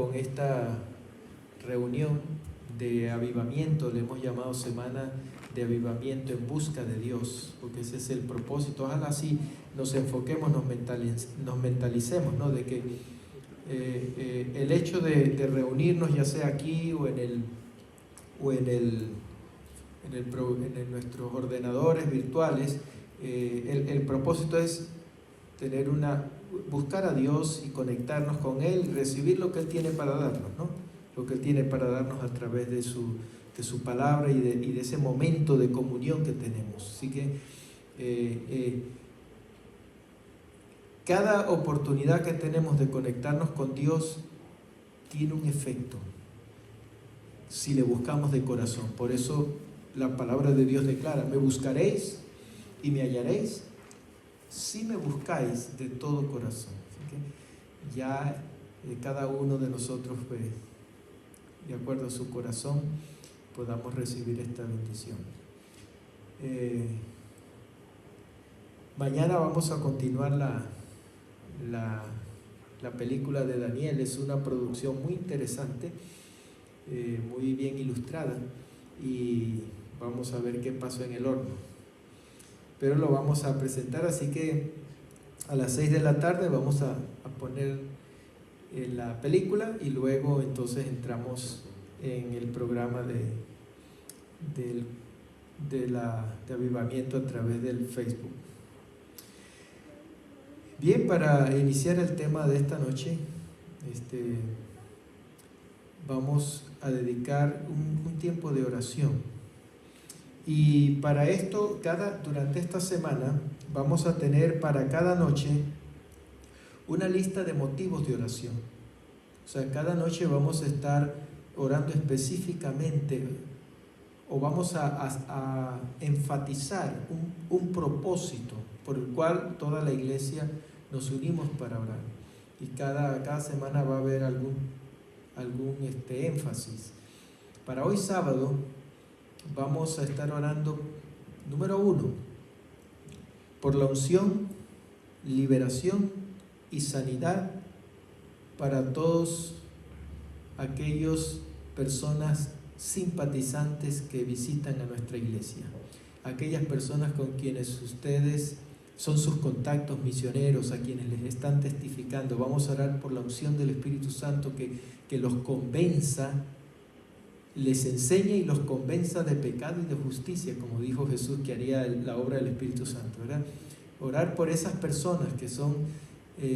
con esta reunión de avivamiento. Le hemos llamado Semana de Avivamiento en busca de Dios, porque ese es el propósito. Ojalá así nos enfoquemos, nos mentalicemos, ¿no? De que el hecho de reunirnos, ya sea aquí o en nuestros ordenadores virtuales, el propósito es buscar a Dios y conectarnos con Él y recibir lo que Él tiene para darnos, ¿no? Lo que Él tiene para darnos a través de su palabra y de ese momento de comunión que tenemos. Así que cada oportunidad que tenemos de conectarnos con Dios tiene un efecto si le buscamos de corazón. Por eso la palabra de Dios declara: me buscaréis y me hallaréis si me buscáis de todo corazón. Así que ya cada uno de nosotros, pues, de acuerdo a su corazón, podamos recibir esta bendición. Mañana vamos a continuar la película de Daniel. Es una producción muy interesante, muy bien ilustrada, y vamos a ver qué pasó en el horno. Pero lo vamos a presentar, así que a las 6 de la tarde vamos a poner la película y luego entonces entramos en el programa de avivamiento a través del Facebook. Bien, para iniciar el tema de esta noche, vamos a dedicar un tiempo de oración. Y para esto, durante esta semana, vamos a tener para cada noche una lista de motivos de oración. O sea, cada noche vamos a estar orando específicamente, o vamos a enfatizar un propósito por el cual toda la iglesia nos unimos para orar. Y cada semana va a haber algún énfasis. Para hoy sábado vamos a estar orando, número 1, por la unción, liberación y sanidad para todos aquellos personas simpatizantes que visitan a nuestra iglesia, aquellas personas con quienes ustedes son sus contactos misioneros, a quienes les están testificando. Vamos a orar por la unción del Espíritu Santo que los convenza, les enseñe y los convenza de pecado y de justicia, como dijo Jesús que haría la obra del Espíritu Santo, ¿verdad? Orar por esas personas que son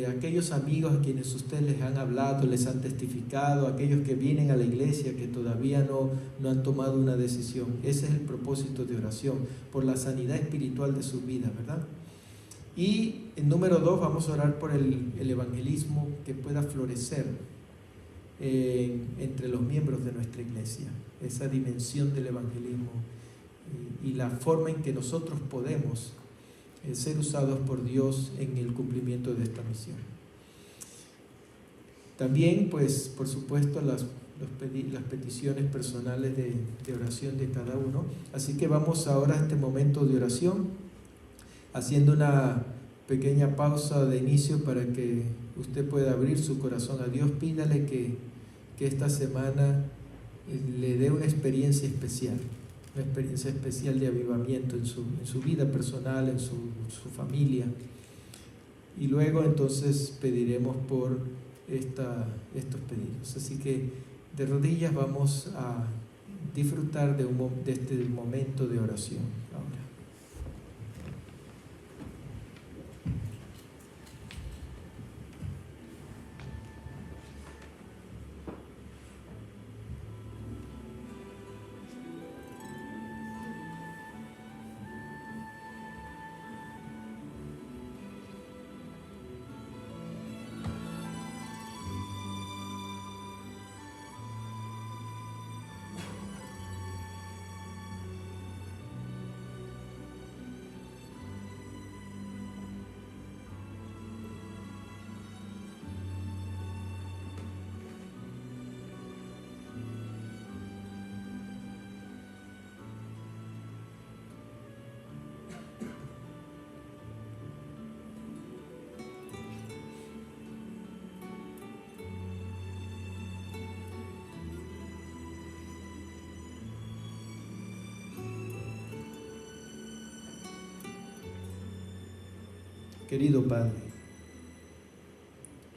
aquellos amigos a quienes ustedes les han hablado, les han testificado, aquellos que vienen a la iglesia que todavía no han tomado una decisión. Ese es el propósito de oración, por la sanidad espiritual de sus vidas, ¿verdad? Y en número 2 vamos a orar por el evangelismo que pueda florecer entre los miembros de nuestra iglesia, esa dimensión del evangelismo y la forma en que nosotros podemos ser usados por Dios en el cumplimiento de esta misión. También, pues, por supuesto, las peticiones personales de oración de cada uno. Así que vamos ahora a este momento de oración, haciendo una pequeña pausa de inicio para que usted pueda abrir su corazón a Dios. Pídale que esta semana le dé una experiencia especial de avivamiento en su vida personal, en su familia. Y luego entonces pediremos por estos pedidos. Así que de rodillas vamos a disfrutar de este momento de oración ahora. Querido Padre,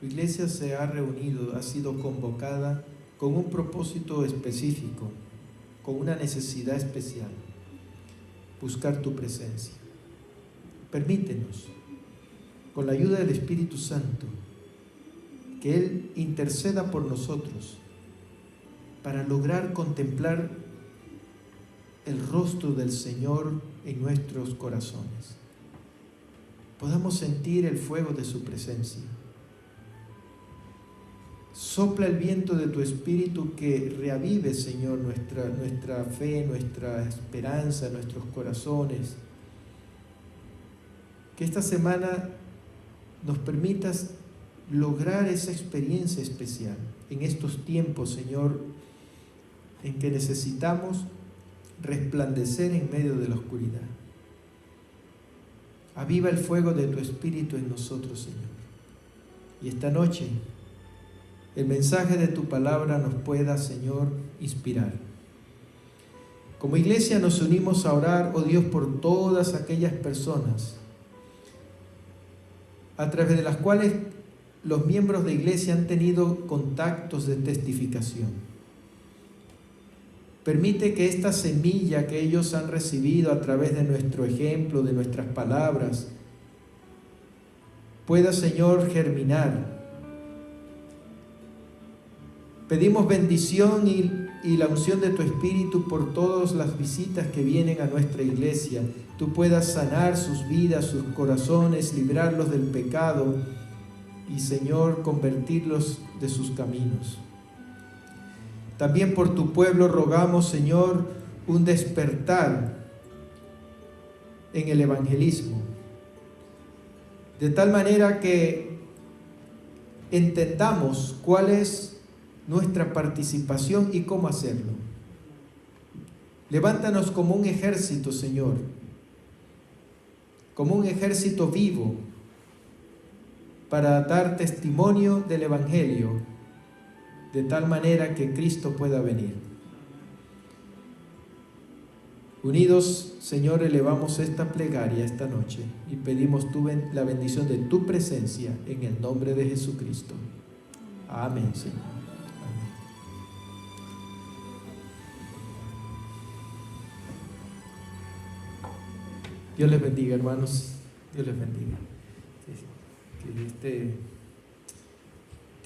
tu iglesia se ha reunido, ha sido convocada con un propósito específico, con una necesidad especial: buscar tu presencia. Permítenos, con la ayuda del Espíritu Santo, que Él interceda por nosotros para lograr contemplar el rostro del Señor en nuestros corazones. Podamos sentir el fuego de su presencia. Sopla el viento de tu Espíritu que reavive, Señor, nuestra fe, nuestra esperanza, nuestros corazones. Que esta semana nos permitas lograr esa experiencia especial en estos tiempos, Señor, en que necesitamos resplandecer en medio de la oscuridad. Aviva el fuego de tu Espíritu en nosotros, Señor. Y esta noche el mensaje de tu palabra nos pueda, Señor, inspirar. Como iglesia nos unimos a orar, oh Dios, por todas aquellas personas a través de las cuales los miembros de iglesia han tenido contactos de testificación. Permite que esta semilla que ellos han recibido a través de nuestro ejemplo, de nuestras palabras, pueda, Señor, germinar. Pedimos bendición y la unción de tu Espíritu por todas las visitas que vienen a nuestra iglesia. Tú puedas sanar sus vidas, sus corazones, librarlos del pecado y, Señor, convertirlos de sus caminos. También por tu pueblo rogamos, Señor, un despertar en el evangelismo, de tal manera que entendamos cuál es nuestra participación y cómo hacerlo. Levántanos como un ejército, Señor, como un ejército vivo, para dar testimonio del Evangelio, de tal manera que Cristo pueda venir. Unidos, Señor, elevamos esta plegaria esta noche y pedimos la bendición de tu presencia en el nombre de Jesucristo. Amén, Señor. Amén. Dios les bendiga, hermanos. Dios les bendiga. Que este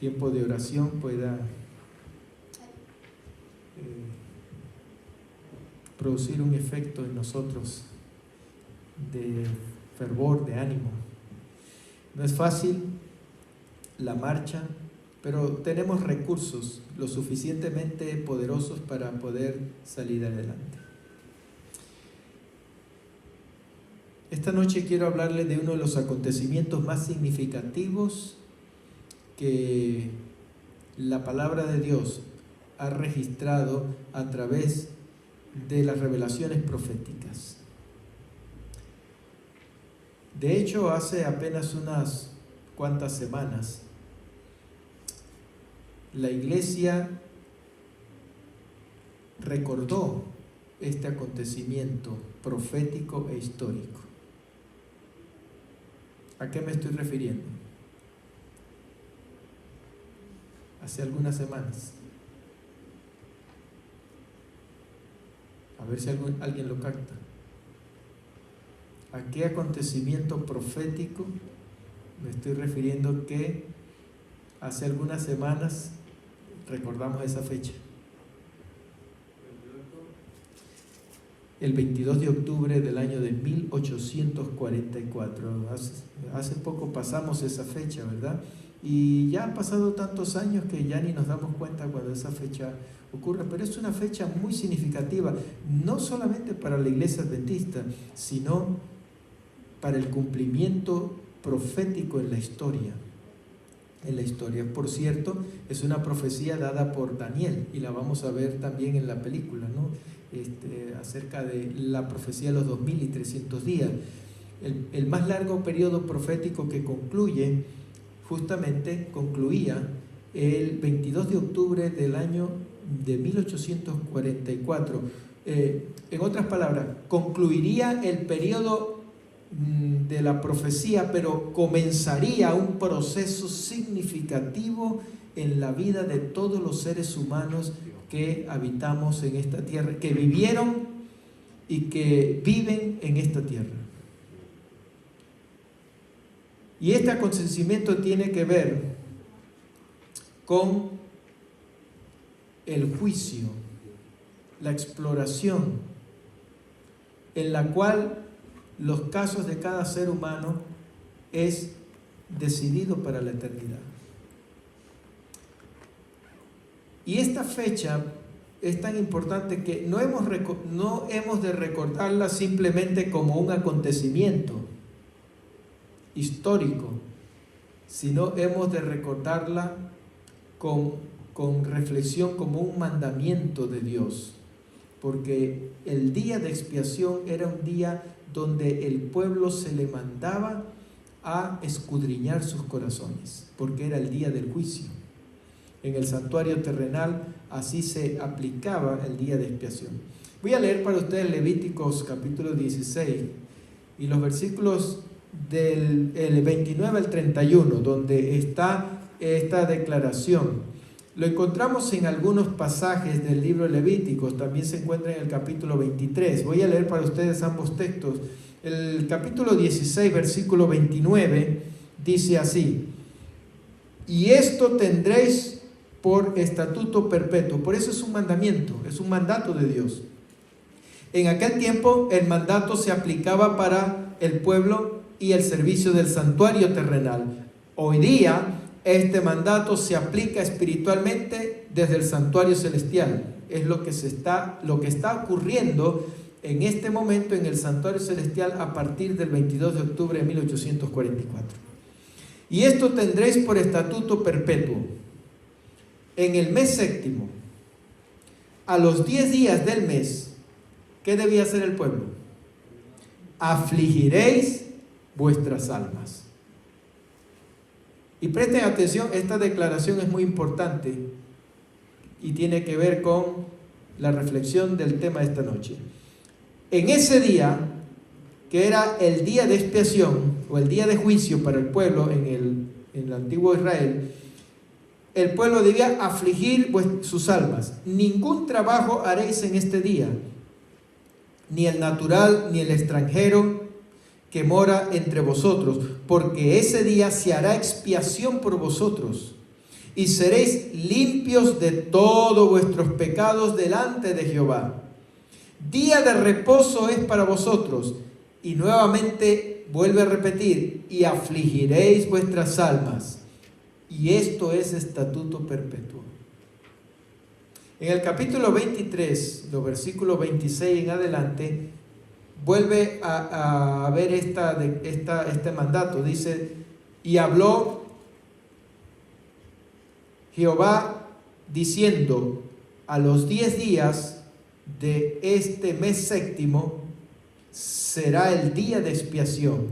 tiempo de oración pueda producir un efecto en nosotros de fervor, de ánimo. No es fácil la marcha, pero tenemos recursos lo suficientemente poderosos para poder salir adelante. Esta noche quiero hablarles de uno de los acontecimientos más significativos que la palabra de Dios ha registrado a través de las revelaciones proféticas. De hecho, hace apenas unas cuantas semanas, la iglesia recordó este acontecimiento profético e histórico. ¿A qué me estoy refiriendo? Hace algunas semanas. A ver si alguien lo capta. ¿A qué acontecimiento profético me estoy refiriendo que hace algunas semanas recordamos esa fecha? El 22 de octubre del año de 1844. Hace poco pasamos esa fecha, ¿verdad? Y ya han pasado tantos años que ya ni nos damos cuenta cuando esa fecha ocurre, pero es una fecha muy significativa, no solamente para la iglesia adventista, sino para el cumplimiento profético en la historia. Por cierto, es una profecía dada por Daniel, y la vamos a ver también en la película, ¿no? Acerca de la profecía de los 2300 días. El más largo periodo profético que concluía el 22 de octubre del año de 1844. En otras palabras, concluiría el periodo de la profecía, pero comenzaría un proceso significativo en la vida de todos los seres humanos que habitamos en esta tierra, que vivieron y que viven en esta tierra. Y este acontecimiento tiene que ver con el juicio, la exploración, en la cual los casos de cada ser humano es decidido para la eternidad. Y esta fecha es tan importante que no hemos de recordarla simplemente como un acontecimiento histórico, sino hemos de recordarla con reflexión como un mandamiento de Dios, porque el día de expiación era un día donde el pueblo se le mandaba a escudriñar sus corazones, porque era el día del juicio. En el santuario terrenal así se aplicaba el día de expiación. Voy a leer para ustedes Levíticos capítulo 16 y los versículos del 29 al 31, donde está esta declaración. Lo encontramos en algunos pasajes del libro de Levíticos, también se encuentra en el capítulo 23. Voy a leer para ustedes ambos textos. El capítulo 16, versículo 29, dice así: y esto tendréis por estatuto perpetuo. Por eso es un mandamiento, es un mandato de Dios. En aquel tiempo el mandato se aplicaba para el pueblo y el servicio del santuario terrenal. Hoy día este mandato se aplica espiritualmente desde el santuario celestial. Es lo que está ocurriendo en este momento en el santuario celestial a partir del 22 de octubre de 1844. Y esto tendréis por estatuto perpetuo. En el mes séptimo, a los 10 días del mes, ¿qué debía hacer el pueblo? Afligiréis vuestras almas. Y presten atención, esta declaración es muy importante y tiene que ver con la reflexión del tema de esta noche. En ese día, que era el día de expiación o el día de juicio para el pueblo en el antiguo Israel, el pueblo debía afligir sus almas. Ningún trabajo haréis en este día, ni el natural ni el extranjero que mora entre vosotros, porque ese día se hará expiación por vosotros, y seréis limpios de todos vuestros pecados delante de Jehová. Día de reposo es para vosotros, y nuevamente vuelve a repetir, y afligiréis vuestras almas, y esto es estatuto perpetuo. En el capítulo 23, los versículos 26 en adelante, vuelve a ver este mandato. Dice: y habló Jehová diciendo: a los 10 días de este mes séptimo será el día de expiación,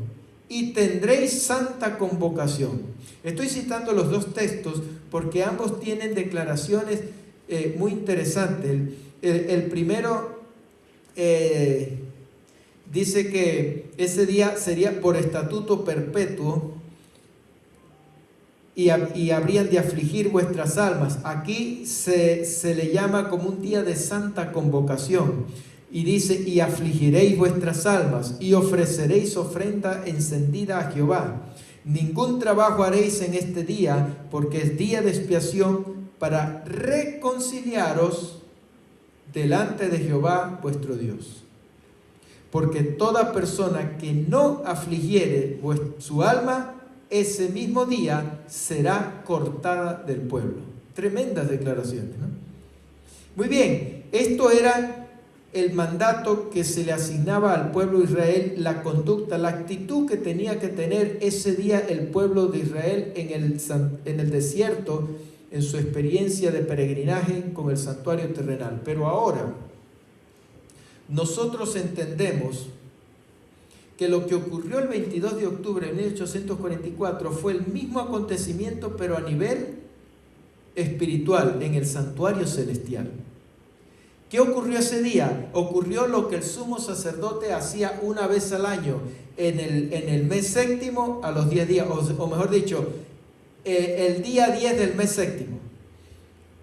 y tendréis santa convocación. Estoy citando los dos textos porque ambos tienen declaraciones muy interesantes. El primero dice que ese día sería por estatuto perpetuo y habrían de afligir vuestras almas. Aquí se le llama como un día de santa convocación. Y dice: y afligiréis vuestras almas y ofreceréis ofrenda encendida a Jehová. Ningún trabajo haréis en este día, porque es día de expiación para reconciliaros delante de Jehová vuestro Dios. Porque toda persona que no afligiere su alma, ese mismo día será cortada del pueblo. Tremendas declaraciones, ¿no? Muy bien, esto era el mandato que se le asignaba al pueblo de Israel, la conducta, la actitud que tenía que tener ese día el pueblo de Israel en el desierto, en su experiencia de peregrinaje con el santuario terrenal. Pero ahora nosotros entendemos que lo que ocurrió el 22 de octubre de 1844 fue el mismo acontecimiento, pero a nivel espiritual, en el santuario celestial. ¿Qué ocurrió ese día? Ocurrió lo que el sumo sacerdote hacía una vez al año, en el mes séptimo, a los 10 días, o mejor dicho, el día 10 del mes séptimo.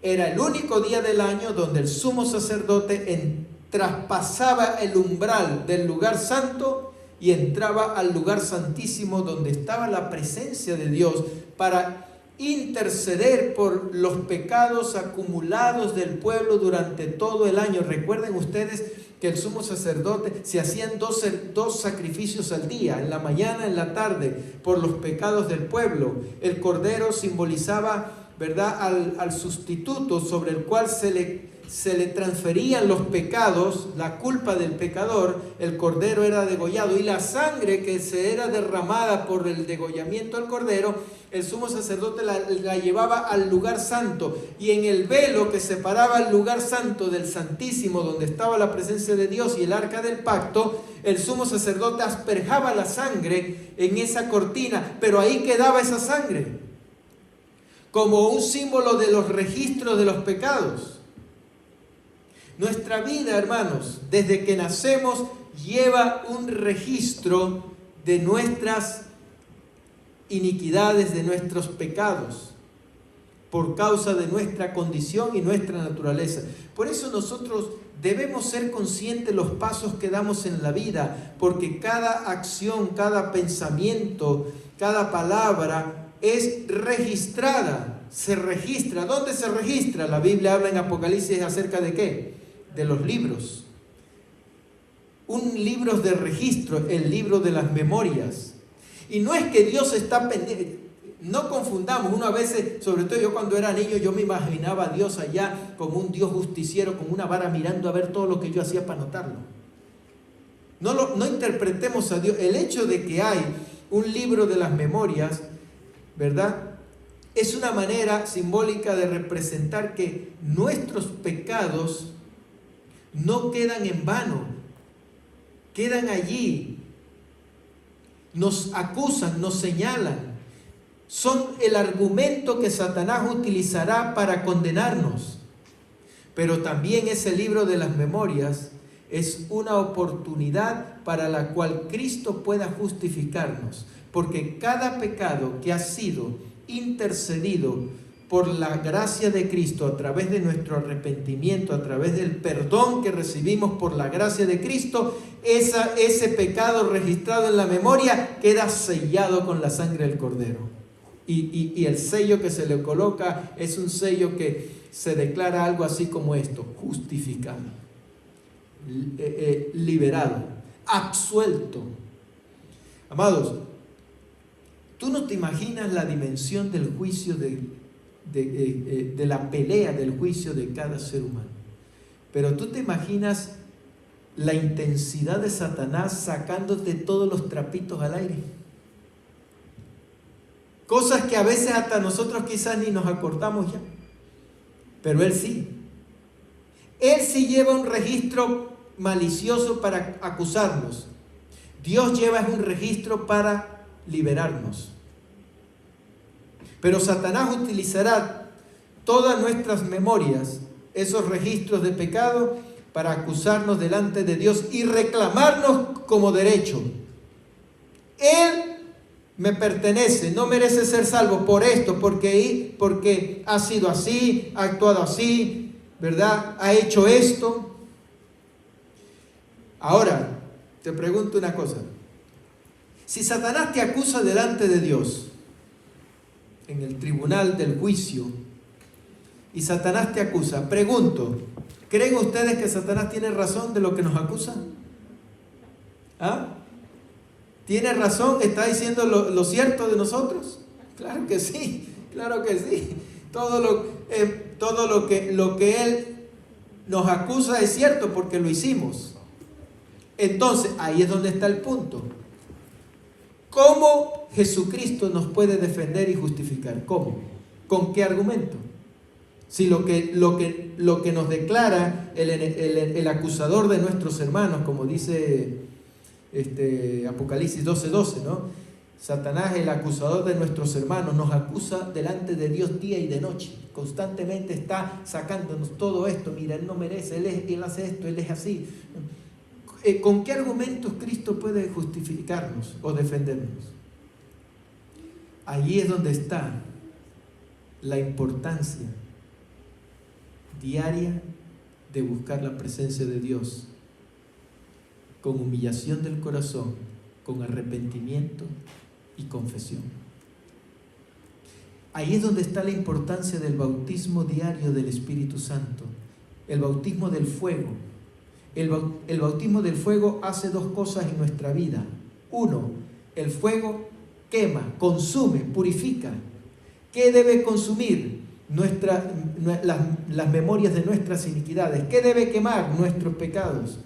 Era el único día del año donde el sumo sacerdote traspasaba el umbral del lugar santo y entraba al lugar santísimo donde estaba la presencia de Dios para interceder por los pecados acumulados del pueblo durante todo el año. Recuerden ustedes que el sumo sacerdote se hacían dos sacrificios al día, en la mañana, en la tarde, por los pecados del pueblo. El cordero simbolizaba, ¿verdad?, al sustituto sobre el cual se le transferían los pecados, la culpa del pecador. El cordero era degollado y la sangre que se era derramada por el degollamiento del cordero, el sumo sacerdote la llevaba al lugar santo, y en el velo que separaba el lugar santo del santísimo, donde estaba la presencia de Dios y el arca del pacto, el sumo sacerdote asperjaba la sangre en esa cortina, pero ahí quedaba esa sangre como un símbolo de los registros de los pecados. Nuestra vida, hermanos, desde que nacemos, lleva un registro de nuestras iniquidades, de nuestros pecados, por causa de nuestra condición y nuestra naturaleza. Por eso nosotros debemos ser conscientes de los pasos que damos en la vida, porque cada acción, cada pensamiento, cada palabra es registrada, se registra. ¿Dónde se registra? La Biblia habla en Apocalipsis acerca de ¿qué? De los libros. Un libro de registro, el libro de las memorias. Y no es que Dios está pendiente, no confundamos. Uno a veces, sobre todo yo cuando era niño, yo me imaginaba a Dios allá como un Dios justiciero, con una vara mirando a ver todo lo que yo hacía para anotarlo. No interpretemos a Dios. El hecho de que hay un libro de las memorias, ¿verdad?, es una manera simbólica de representar que nuestros pecados no quedan en vano, quedan allí, nos acusan, nos señalan, son el argumento que Satanás utilizará para condenarnos. Pero también ese libro de las memorias es una oportunidad para la cual Cristo pueda justificarnos, porque cada pecado que ha sido intercedido por la gracia de Cristo a través de nuestro arrepentimiento, a través del perdón que recibimos por la gracia de Cristo, ese pecado registrado en la memoria queda sellado con la sangre del Cordero. Y el sello que se le coloca es un sello que se declara algo así como esto: justificado, liberado, absuelto. Amados, tú no te imaginas la dimensión del juicio, de la pelea del juicio de cada ser humano. Pero tú te imaginas la intensidad de Satanás sacándote todos los trapitos al aire. Cosas que a veces hasta nosotros quizás ni nos acordamos ya. Pero él sí. Él sí lleva un registro malicioso para acusarnos. Dios lleva un registro para liberarnos. Pero Satanás utilizará todas nuestras memorias, esos registros de pecado, para acusarnos delante de Dios y reclamarnos como derecho. Él me pertenece, no merece ser salvo por esto, porque ha sido así, ha actuado así, ¿verdad? Ha hecho esto. Ahora, te pregunto una cosa. Si Satanás te acusa delante de Dios, en el tribunal del juicio, y Satanás te acusa, pregunto, ¿creen ustedes que Satanás tiene razón de lo que nos acusa? ¿Ah? ¿Tiene razón? ¿Está diciendo lo cierto de nosotros? Claro que sí, claro que sí. Todo lo que Él nos acusa es cierto porque lo hicimos. Entonces, ahí es donde está el punto. ¿Cómo Jesucristo nos puede defender y justificar? ¿Cómo? ¿Con qué argumento? Si lo que nos declara el acusador de nuestros hermanos, como dice Apocalipsis 12:12, ¿no? Satanás, el acusador de nuestros hermanos, nos acusa delante de Dios día y de noche. Constantemente está sacándonos todo esto. Mira, él no merece, él hace esto, él es así. ¿Con qué argumentos Cristo puede justificarnos o defendernos? Allí es donde está la importancia diaria de buscar la presencia de Dios con humillación del corazón, con arrepentimiento y confesión. Ahí es donde está la importancia del bautismo diario del Espíritu Santo, el bautismo del fuego. El bautismo del fuego hace dos cosas en nuestra vida. Uno, el fuego quema, consume, purifica. ¿Qué debe consumir? Las memorias de nuestras iniquidades. ¿Qué debe quemar? Nuestros pecados.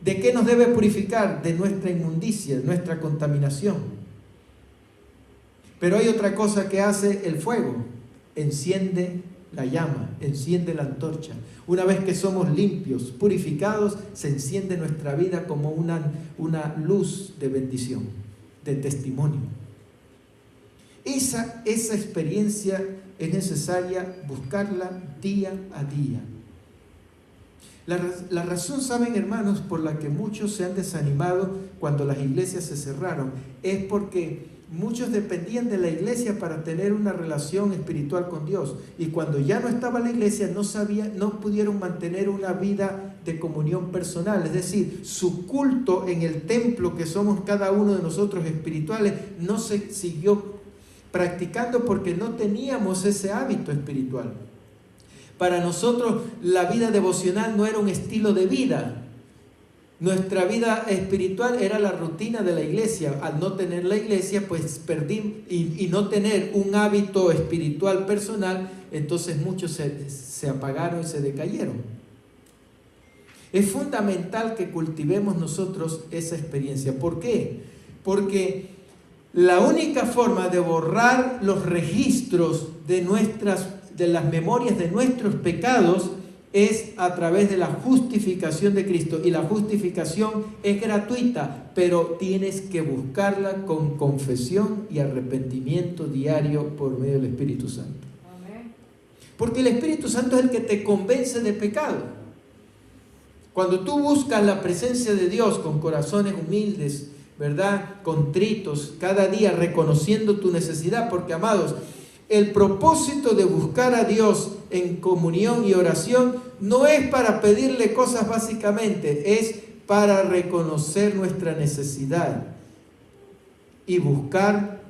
¿De qué nos debe purificar? De nuestra inmundicia, de nuestra contaminación. Pero hay otra cosa que hace el fuego: enciende la llama, enciende la antorcha. Una vez que somos limpios, purificados, se enciende nuestra vida como una luz de bendición, de testimonio. Esa experiencia es necesaria buscarla día a día. La razón, saben, hermanos, por la que muchos se han desanimado cuando las iglesias se cerraron, es porque muchos dependían de la iglesia para tener una relación espiritual con Dios. Y cuando ya no estaba la iglesia, no pudieron mantener una vida de comunión personal. Es decir, su culto en el templo que somos cada uno de nosotros espirituales no se siguió practicando porque no teníamos ese hábito espiritual. Para nosotros la vida devocional no era un estilo de vida. Nuestra vida espiritual era la rutina de la iglesia. Al no tener la iglesia, pues perdí y no tener un hábito espiritual personal, entonces muchos se apagaron y se decayeron. Es fundamental que cultivemos nosotros esa experiencia. ¿Por qué? Porque la única forma de borrar los registros de las memorias de nuestros pecados es a través de la justificación de Cristo. Y la justificación es gratuita, pero tienes que buscarla con confesión y arrepentimiento diario por medio del Espíritu Santo. Amén. Porque el Espíritu Santo es el que te convence de pecado. Cuando tú buscas la presencia de Dios con corazones humildes, ¿verdad?, contritos, cada día reconociendo tu necesidad, porque, amados, el propósito de buscar a Dios en comunión y oración no es para pedirle cosas básicamente, es para reconocer nuestra necesidad y buscar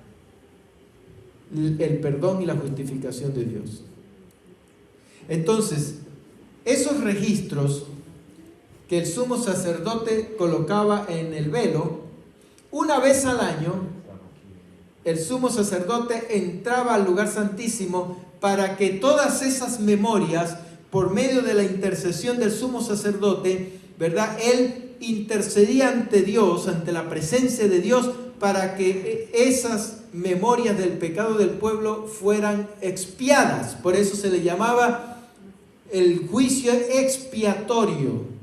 el perdón y la justificación de Dios. Entonces, esos registros que el sumo sacerdote colocaba en el velo, una vez al año, el sumo sacerdote entraba al lugar santísimo para que todas esas memorias, por medio de la intercesión del sumo sacerdote, ¿verdad?, él intercedía ante Dios, ante la presencia de Dios, para que esas memorias del pecado del pueblo fueran expiadas. Por eso se le llamaba el juicio expiatorio,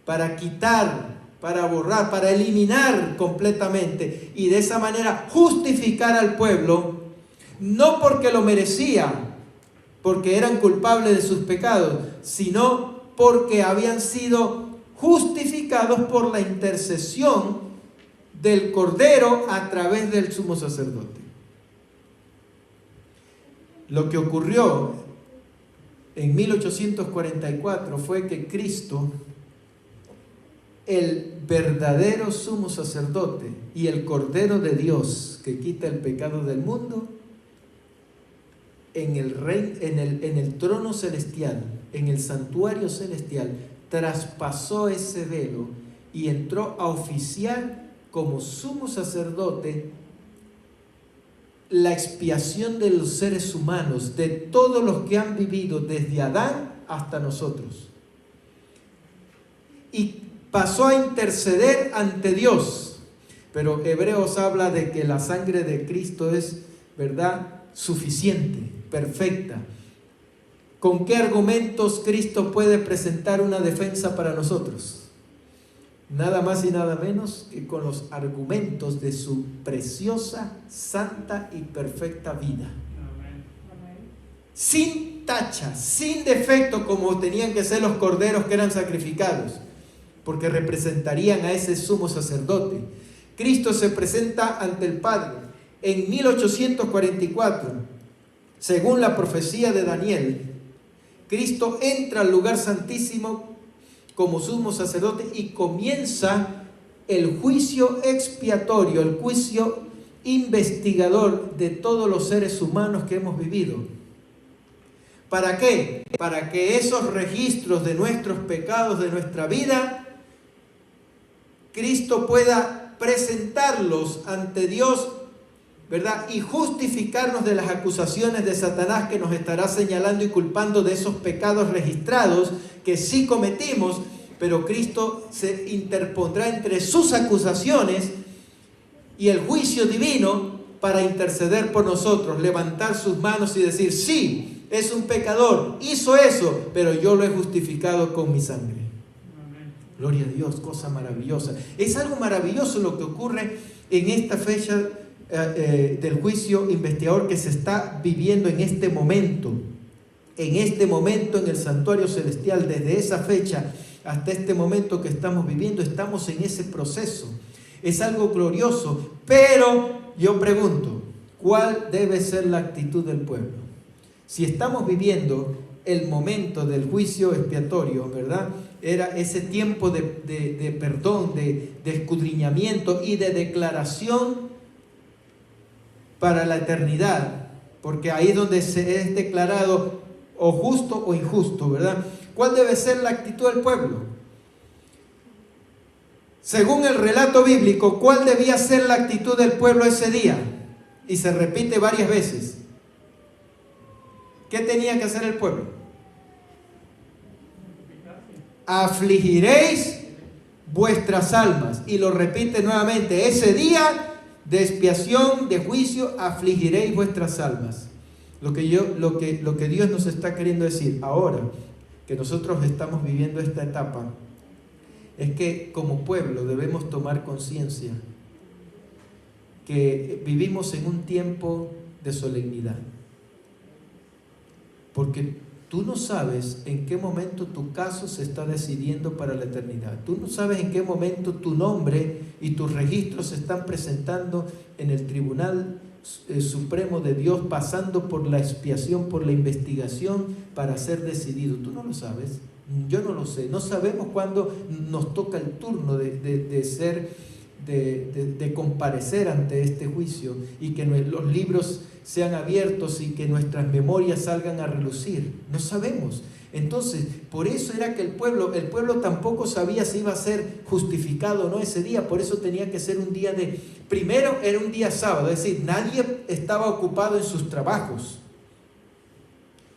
para quitar, para borrar, para eliminar completamente, y de esa manera justificar al pueblo, no porque lo merecía, porque eran culpables de sus pecados, sino porque habían sido justificados por la intercesión del Cordero a través del sumo sacerdote. Lo que ocurrió en 1844 fue que Cristo, el verdadero sumo sacerdote y el Cordero de Dios que quita el pecado del mundo, en el trono celestial, en el santuario celestial, traspasó ese velo y entró a oficiar como sumo sacerdote la expiación de los seres humanos, de todos los que han vivido desde Adán hasta nosotros. Y pasó a interceder ante Dios. Pero Hebreos habla de que la sangre de Cristo es, ¿verdad?, suficiente, perfecta. ¿Con qué argumentos Cristo puede presentar una defensa para nosotros? nada más y nada menos que con los argumentos de su preciosa, santa y perfecta vida. Sin tacha, sin defecto, como tenían que ser los corderos que eran sacrificados, porque representarían a ese sumo sacerdote. Cristo se presenta ante el Padre en 1844, según la profecía de Daniel. Cristo entra al lugar santísimo como sumo sacerdote y comienza el juicio expiatorio, el juicio investigador de todos los seres humanos que hemos vivido. ¿Para qué? Para que esos registros de nuestros pecados, de nuestra vida, Cristo pueda presentarlos ante Dios, ¿verdad? Y justificarnos de las acusaciones de Satanás, que nos estará señalando y culpando de esos pecados registrados que sí cometimos, pero Cristo se interpondrá entre sus acusaciones y el juicio divino para interceder por nosotros, levantar sus manos y decir: sí, es un pecador, hizo eso, pero yo lo he justificado con mi sangre. Amén. Gloria a Dios, cosa maravillosa. Es algo maravilloso lo que ocurre en esta fecha del juicio investigador que se está viviendo en este momento. En este momento en el santuario celestial, desde esa fecha hasta este momento que estamos viviendo, estamos en ese proceso. Es algo glorioso, pero yo pregunto, ¿cuál debe ser la actitud del pueblo? Si estamos viviendo el momento del juicio expiatorio, ¿verdad? Era ese tiempo de perdón, de escudriñamiento y de declaración para la eternidad, porque ahí es donde se es declarado o justo o injusto, ¿verdad? ¿Cuál debe ser la actitud del pueblo? Según el relato bíblico, ¿cuál debía ser la actitud del pueblo ese día? Y se repite varias veces. ¿Qué tenía que hacer el pueblo? Afligiréis vuestras almas. Y lo repite nuevamente: ese día de expiación, de juicio, afligiréis vuestras almas. Lo que Dios nos está queriendo decir ahora que nosotros estamos viviendo esta etapa es que como pueblo debemos tomar conciencia que vivimos en un tiempo de solemnidad. Porque tú no sabes en qué momento tu caso se está decidiendo para la eternidad. Tú no sabes en qué momento tu nombre y tus registros se están presentando en el Tribunal Supremo de Dios, pasando por la expiación, por la investigación para ser decidido. Tú no lo sabes, yo no lo sé. No sabemos cuándo nos toca el turno de comparecer ante este juicio y que los libros sean abiertos y que nuestras memorias salgan a relucir. No sabemos. Entonces, por eso era que el pueblo tampoco sabía si iba a ser justificado o no ese día. Por eso tenía que ser un día primero era un día sábado, es decir, nadie estaba ocupado en sus trabajos.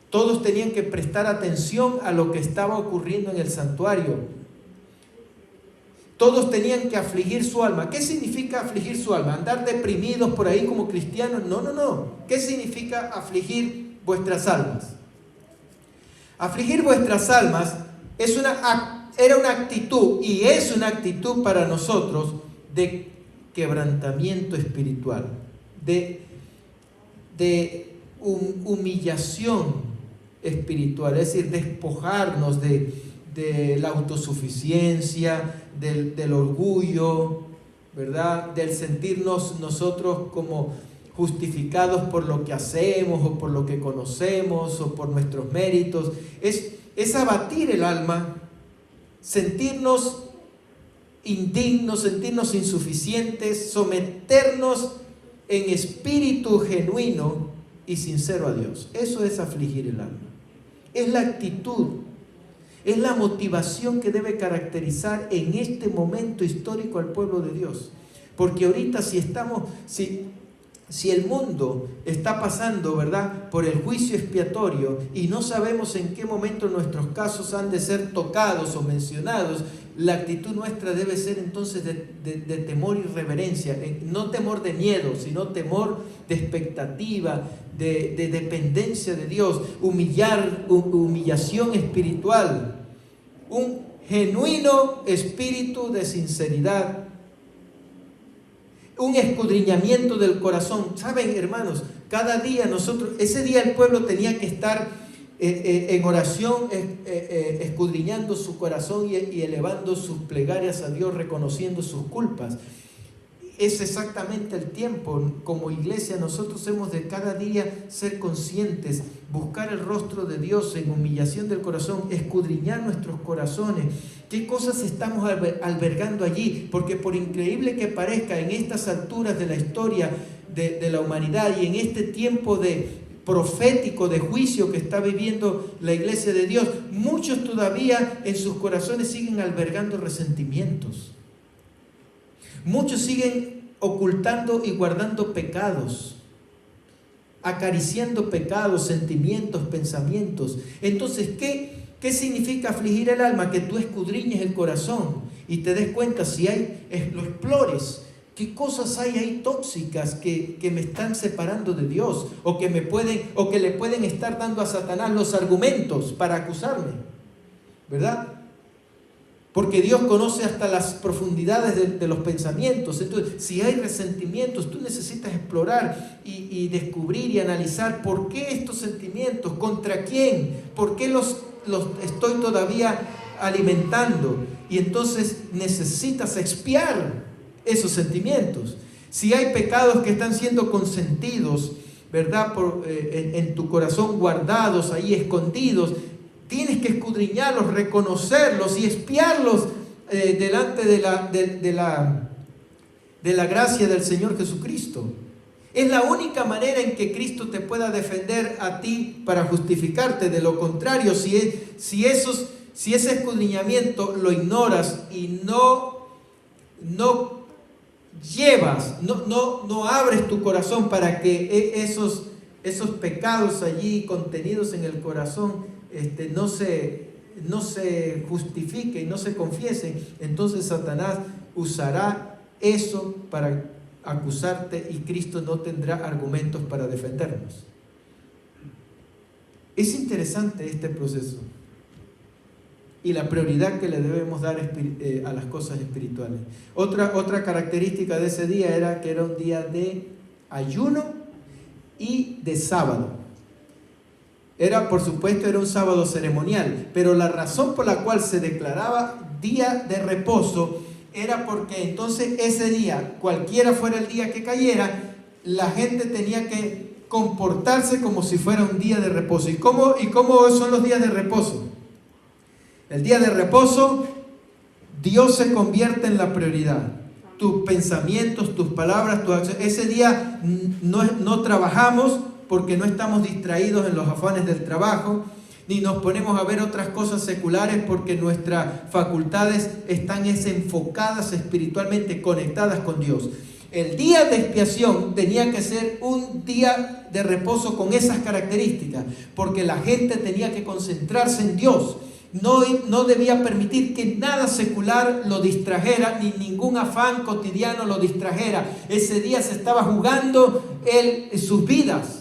Todos tenían que prestar atención a lo que estaba ocurriendo en el santuario. Todos tenían que afligir su alma. ¿Qué significa afligir su alma? ¿Andar deprimidos por ahí como cristianos? No. ¿Qué significa afligir vuestras almas? Afligir vuestras almas era una actitud y es una actitud para nosotros de quebrantamiento espiritual, de humillación espiritual, es decir, despojarnos de la autosuficiencia, del orgullo, ¿verdad? Del sentirnos nosotros como justificados por lo que hacemos o por lo que conocemos o por nuestros méritos. Es abatir el alma, sentirnos indignos, sentirnos insuficientes, someternos en espíritu genuino y sincero a Dios. Eso es afligir el alma. Es la actitud, es la motivación que debe caracterizar en este momento histórico al pueblo de Dios. Porque ahorita si el mundo está pasando, ¿verdad?, por el juicio expiatorio y no sabemos en qué momento nuestros casos han de ser tocados o mencionados, la actitud nuestra debe ser entonces de temor y reverencia, no temor de miedo, sino temor de expectativa, de dependencia de Dios, humillación espiritual. genuino espíritu de sinceridad, un escudriñamiento del corazón. Saben, hermanos, cada día ese día el pueblo tenía que estar en oración, escudriñando su corazón y elevando sus plegarias a Dios, reconociendo sus culpas. Es exactamente el tiempo. Como iglesia nosotros hemos de cada día ser conscientes, buscar el rostro de Dios en humillación del corazón, escudriñar nuestros corazones. ¿Qué cosas estamos albergando allí? Porque por increíble que parezca, en estas alturas de la historia de la humanidad y en este tiempo profético de juicio que está viviendo la iglesia de Dios, muchos todavía en sus corazones siguen albergando resentimientos. Muchos siguen ocultando y guardando pecados, acariciando pecados, sentimientos, pensamientos. Entonces, ¿qué significa afligir el alma? Que tú escudriñes el corazón y te des cuenta, lo explores. ¿Qué cosas hay ahí tóxicas que me están separando de Dios? O que le pueden estar dando a Satanás los argumentos para acusarme, ¿verdad? Porque Dios conoce hasta las profundidades de los pensamientos. Entonces, si hay resentimientos, tú necesitas explorar y descubrir y analizar por qué estos sentimientos, contra quién, por qué los estoy todavía alimentando. Y entonces necesitas expiar esos sentimientos. Si hay pecados que están siendo consentidos, ¿verdad? En tu corazón, guardados, ahí escondidos, tienes que escudriñarlos, reconocerlos y expiarlos delante de la gracia del Señor Jesucristo. Es la única manera en que Cristo te pueda defender a ti para justificarte. De lo contrario, si ese escudriñamiento lo ignoras y no llevas, no abres tu corazón para que esos pecados allí contenidos en el corazón no se justifiquen y no se confiesen, entonces Satanás usará eso para acusarte y Cristo no tendrá argumentos para defendernos. Es interesante este proceso y la prioridad que le debemos dar a las cosas espirituales. Otra característica de ese día era que era un día de ayuno y de sábado. Por supuesto, era un sábado ceremonial, pero la razón por la cual se declaraba día de reposo era porque entonces ese día, cualquiera fuera el día que cayera, la gente tenía que comportarse como si fuera un día de reposo. ¿Y cómo son los días de reposo? El día de reposo, Dios se convierte en la prioridad. Tus pensamientos, tus palabras, tus acciones. Ese día no trabajamos porque no estamos distraídos en los afanes del trabajo, ni nos ponemos a ver otras cosas seculares porque nuestras facultades están enfocadas espiritualmente, conectadas con Dios. El día de expiación tenía que ser un día de reposo con esas características, porque la gente tenía que concentrarse en Dios. No debía permitir que nada secular lo distrajera, ni ningún afán cotidiano lo distrajera. Ese día se estaba jugando sus vidas.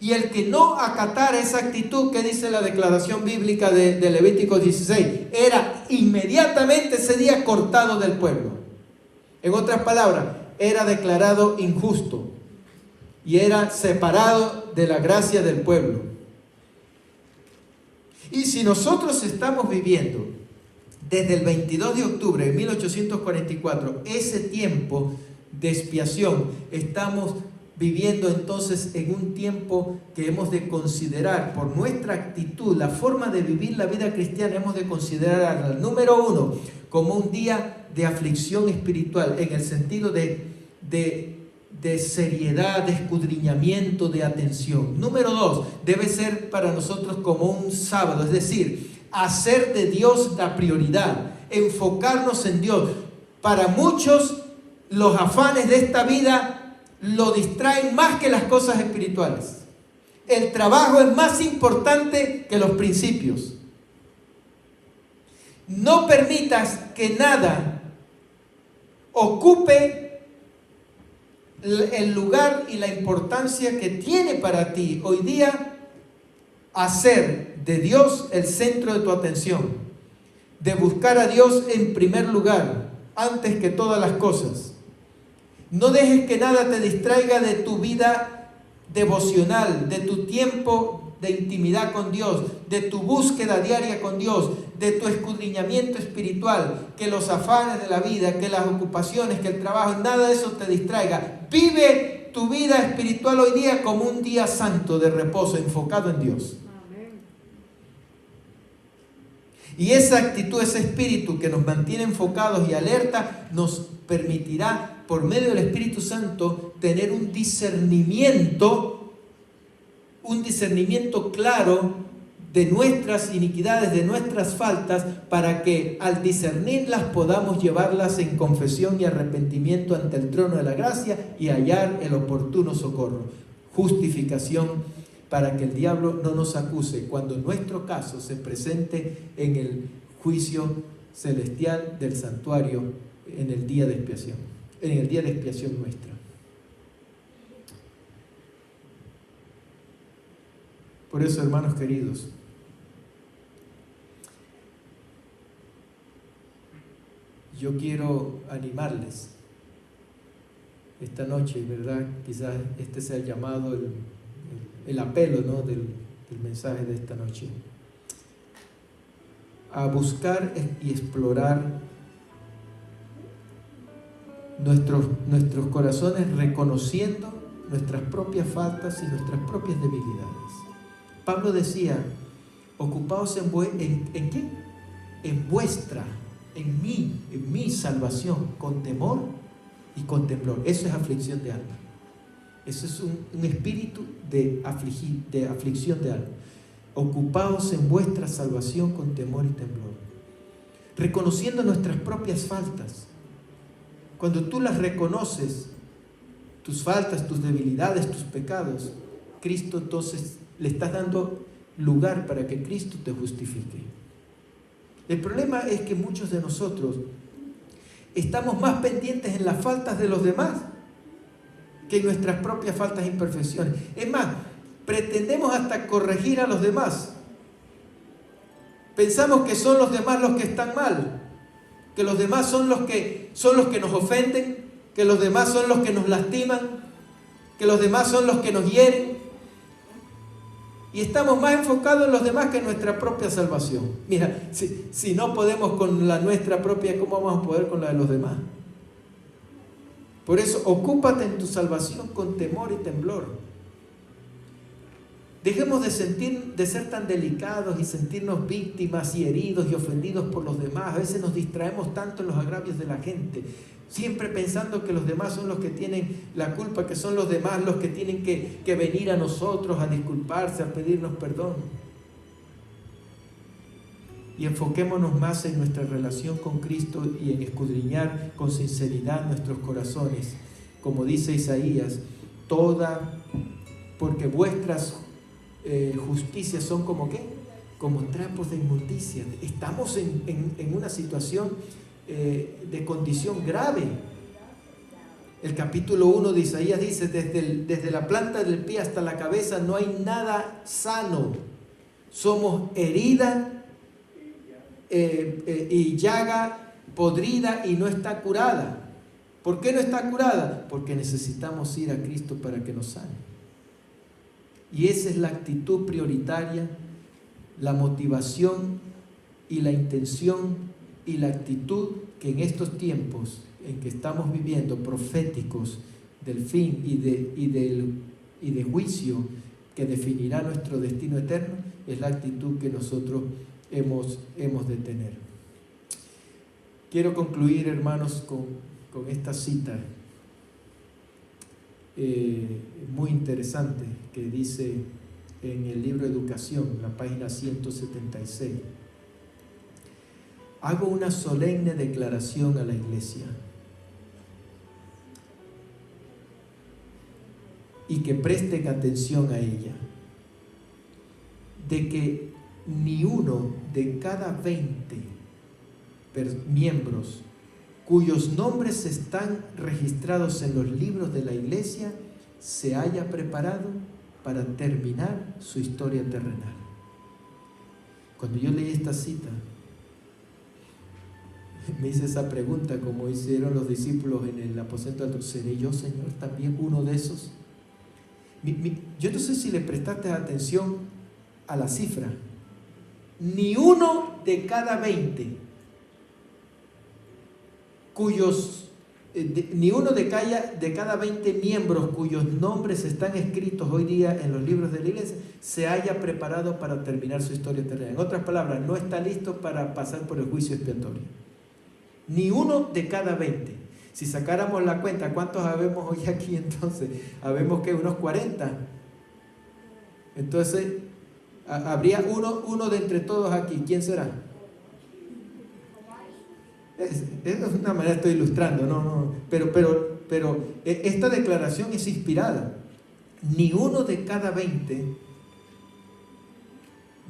Y el que no acatara esa actitud que dice la declaración bíblica de Levítico 16, era inmediatamente ese día cortado del pueblo. En otras palabras, era declarado injusto y era separado de la gracia del pueblo. Y si nosotros estamos viviendo desde el 22 de octubre de 1844 ese tiempo de expiación, estamos viviendo entonces en un tiempo que hemos de considerar por nuestra actitud, la forma de vivir la vida cristiana, hemos de considerar al número uno como un día de aflicción espiritual, en el sentido de seriedad, de escudriñamiento, de atención. Número dos, debe ser para nosotros como un sábado, es decir, hacer de Dios la prioridad, enfocarnos en Dios. Para muchos, los afanes de esta vida lo distraen más que las cosas espirituales. El trabajo es más importante que los principios. No permitas que nada ocupe el lugar y la importancia que tiene para ti hoy día hacer de Dios el centro de tu atención. de buscar a Dios en primer lugar, antes que todas las cosas. No dejes que nada te distraiga de tu vida devocional, de tu tiempo de intimidad con Dios, de tu búsqueda diaria con Dios, de tu escudriñamiento espiritual, que los afanes de la vida, que las ocupaciones, que el trabajo, nada de eso te distraiga. Vive tu vida espiritual hoy día como un día santo de reposo, enfocado en Dios. Y esa actitud, ese espíritu que nos mantiene enfocados y alerta, nos permitirá, por medio del Espíritu Santo, tener un discernimiento claro de nuestras iniquidades, de nuestras faltas, para que al discernirlas podamos llevarlas en confesión y arrepentimiento ante el trono de la gracia y hallar el oportuno socorro. Justificación para que el diablo no nos acuse cuando nuestro caso se presente en el juicio celestial del santuario en el día de expiación, en el día de expiación nuestra. Por eso, hermanos queridos, yo quiero animarles esta noche, ¿verdad? Quizás este sea el llamado, el apelo, ¿no?, del mensaje de esta noche, a buscar y explorar nuestros corazones, reconociendo nuestras propias faltas y nuestras propias debilidades. Pablo decía: ocupaos ¿en qué? En mi salvación, con temor y con temblor. Eso es aflicción de alma. Eso es un espíritu de aflicción de alma. Ocupaos en vuestra salvación con temor y temblor, reconociendo nuestras propias faltas. Cuando tú las reconoces, tus faltas, tus debilidades, tus pecados, Cristo, entonces le estás dando lugar para que Cristo te justifique. El problema es que muchos de nosotros estamos más pendientes en las faltas de los demás que en nuestras propias faltas e imperfecciones. Es más, pretendemos hasta corregir a los demás. Pensamos que son los demás los que están mal, que los demás son los que nos ofenden, que los demás son los que nos lastiman, que los demás son los que nos hieren. Y estamos más enfocados en los demás que en nuestra propia salvación. Mira, si no podemos con la nuestra propia, ¿cómo vamos a poder con la de los demás? Por eso, ocúpate en tu salvación con temor y temblor. Dejemos de ser tan delicados y sentirnos víctimas y heridos y ofendidos por los demás. A veces nos distraemos tanto en los agravios de la gente, siempre pensando que los demás son los que tienen la culpa, que son los demás los que tienen que venir a nosotros a disculparse, a pedirnos perdón. Y enfoquémonos más en nuestra relación con Cristo y en escudriñar con sinceridad nuestros corazones. Como dice Isaías, porque vuestras justicias son como ¿qué? Como trapos de inmundicia. Estamos en una situación de condición grave. El capítulo 1 de Isaías dice: desde la planta del pie hasta la cabeza no hay nada sano. Somos herida y llaga podrida y no está curada. ¿Por qué no está curada? Porque necesitamos ir a Cristo para que nos sane. Y esa es la actitud prioritaria, la motivación y la intención y la actitud que en estos tiempos en que estamos viviendo, proféticos del fin y de juicio que definirá nuestro destino eterno, es la actitud que nosotros hemos de tener. Quiero concluir, hermanos, con esta cita muy interesante que dice en el libro Educación, la página 176. Hago una solemne declaración a la iglesia y que presten atención a ella, de que ni uno de cada 20 miembros cuyos nombres están registrados en los libros de la iglesia se haya preparado para terminar su historia terrenal. Cuando yo leí esta cita, me hice esa pregunta, como hicieron los discípulos en el aposento alto: ¿seré yo, Señor, también uno de esos? Yo no sé si le prestaste atención a la cifra. Ni uno de cada 20 ni uno de cada 20 miembros cuyos nombres están escritos hoy día en los libros de la iglesia se haya preparado para terminar su historia terrenal. En otras palabras, no está listo para pasar por el juicio expiatorio. Ni uno de cada 20. Si sacáramos la cuenta, ¿cuántos habemos hoy aquí entonces? Habemos que unos 40. Entonces, habría uno de entre todos aquí. ¿Quién será? Es una manera, estoy ilustrando, no. Pero esta declaración es inspirada. Ni uno de cada 20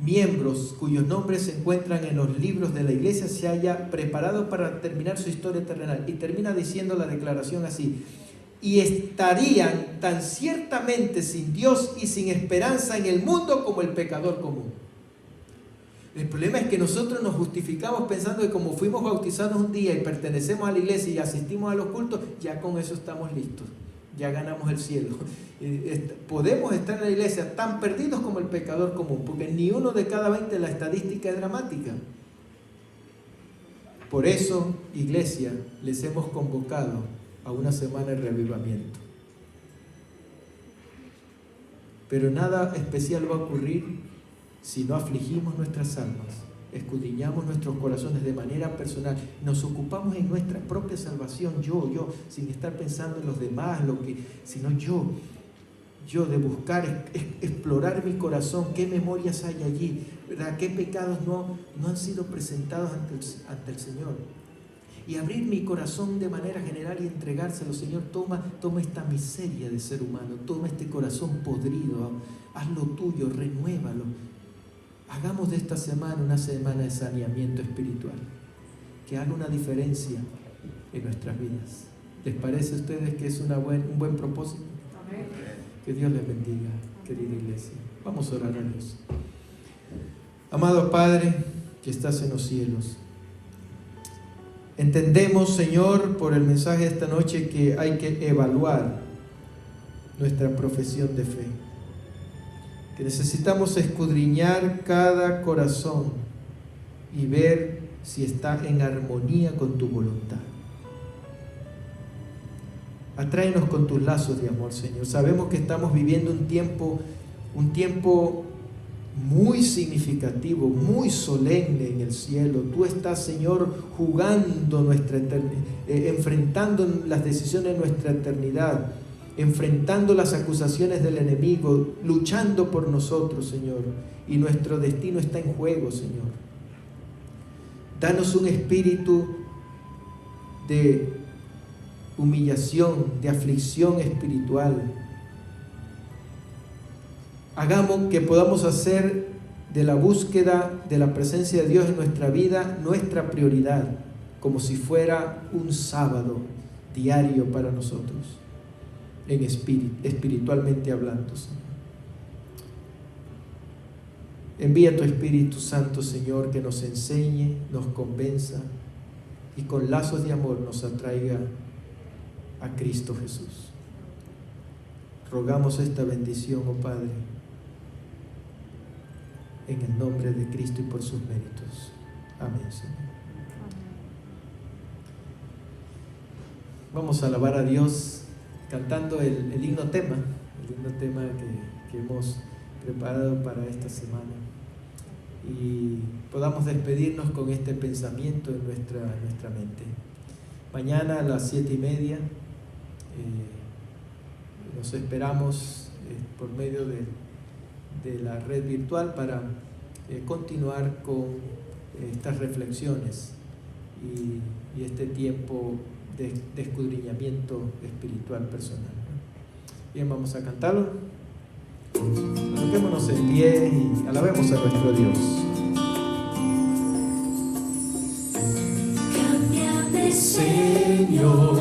miembros cuyos nombres se encuentran en los libros de la iglesia se haya preparado para terminar su historia terrenal. Y termina diciendo la declaración así: y estarían tan ciertamente sin Dios y sin esperanza en el mundo como el pecador común. El problema es que nosotros nos justificamos pensando que como fuimos bautizados un día y pertenecemos a la iglesia y asistimos a los cultos, ya con eso estamos listos, ya ganamos el cielo. Podemos estar en la iglesia tan perdidos como el pecador común, porque ni uno de cada 20, la estadística es dramática. Por eso, iglesia, les hemos convocado a una semana de reavivamiento. Pero nada especial va a ocurrir si no afligimos nuestras almas, escudriñamos nuestros corazones de manera personal, nos ocupamos en nuestra propia salvación, yo, sin estar pensando en los demás, sino yo de buscar, explorar mi corazón, qué memorias hay allí, ¿verdad? Qué pecados no han sido presentados ante el Señor. Y abrir mi corazón de manera general y entregárselo: Señor, toma esta miseria de ser humano, toma este corazón podrido, hazlo tuyo, renuévalo. Hagamos de esta semana una semana de saneamiento espiritual, que haga una diferencia en nuestras vidas. ¿Les parece a ustedes que es un buen propósito? Amén. Que Dios les bendiga, querida iglesia. Vamos a orar a Dios. Amado Padre, que estás en los cielos, entendemos, Señor, por el mensaje de esta noche, que hay que evaluar nuestra profesión de fe, que necesitamos escudriñar cada corazón y ver si está en armonía con tu voluntad. Atráenos con tus lazos de amor, Señor. Sabemos que estamos viviendo un tiempo muy significativo, muy solemne en el cielo. Tú estás, Señor, jugando nuestra enfrentando las decisiones de nuestra eternidad, enfrentando las acusaciones del enemigo, luchando por nosotros, Señor, y nuestro destino está en juego, Señor. Danos un espíritu de humillación, de aflicción espiritual. Hagamos que podamos hacer de la búsqueda de la presencia de Dios en nuestra vida nuestra prioridad, como si fuera un sábado diario para nosotros, en espiritualmente hablando, Señor. Envía tu Espíritu Santo, Señor, que nos enseñe, nos convenza y con lazos de amor nos atraiga a Cristo Jesús. Rogamos esta bendición, oh Padre, en el nombre de Cristo y por sus méritos. Amén, Señor. Vamos a alabar a Dios cantando el himno tema que hemos preparado para esta semana, y podamos despedirnos con este pensamiento en nuestra mente. Mañana a las 7:30 nos esperamos por medio de la red virtual para continuar con estas reflexiones y este tiempo de escudriñamiento espiritual personal. Bien, vamos a cantarlo. Coloquémonos en pie y alabemos a nuestro Dios. Cámbiame, Señor,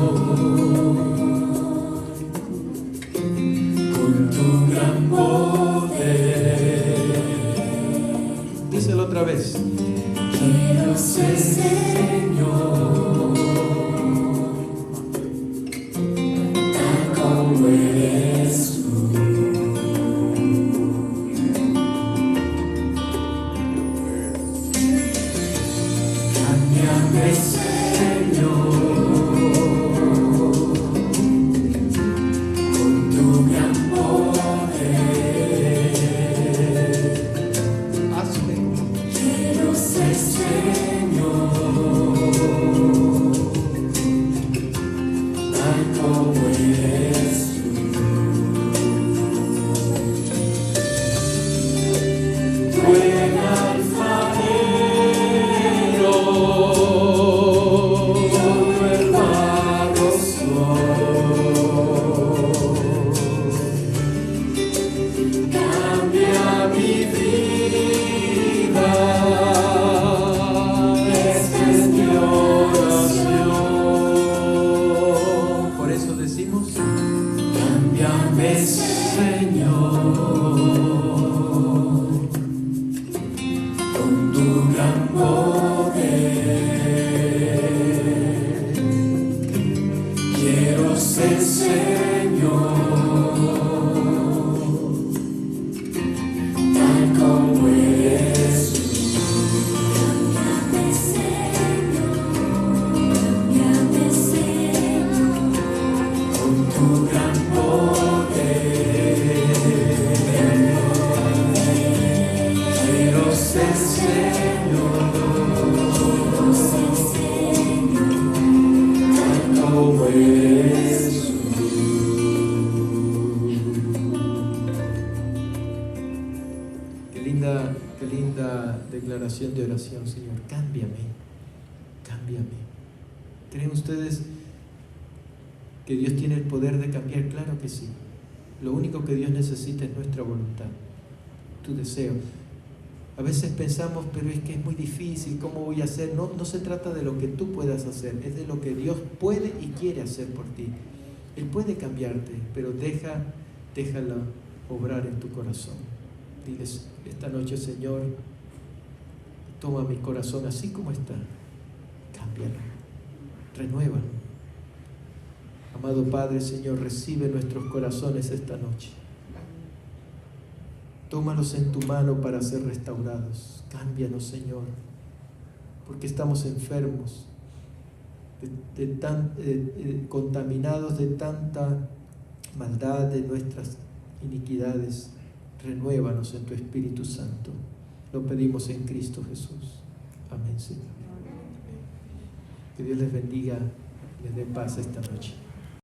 con tu gran poder. Díselo otra vez. Quiero ser, Señor, Cámbiame, Señor, con tu gran poder. Hazme Quiero ser Señor, tal como eres tú. Buen alfarero, yo el barro soy. Cambia mi vida, esta es mi oración. Por eso decimos, Cámbiame, Señor, con tu gran poder. Quiero ser Señor, tal como eres tú. Cámbiame, Señor, con tu gran poder. Quiero ser Señor, tal como eres tú. qué linda declaración de oración, Señor. Cámbiame, cámbiame. ¿Creen ustedes que Dios tiene el poder de cambiar? Claro que sí. Lo único que Dios necesita es nuestra voluntad, tu deseo. A veces pensamos, pero es que es muy difícil, ¿cómo voy a hacer? No, no se trata de lo que tú puedas hacer, es de lo que Dios puede y quiere hacer por ti. Él puede cambiarte, pero déjalo obrar en tu corazón. Diles esta noche, Señor, toma mi corazón así como está, cámbialo, renuévalo. Amado Padre, Señor, recibe nuestros corazones esta noche. Tómalos en tu mano para ser restaurados. Cámbianos, Señor, porque estamos enfermos, contaminados de tanta maldad, de nuestras iniquidades. Renuévanos en tu Espíritu Santo. Lo pedimos en Cristo Jesús. Amén, Señor. Que Dios les bendiga, les dé paz esta noche.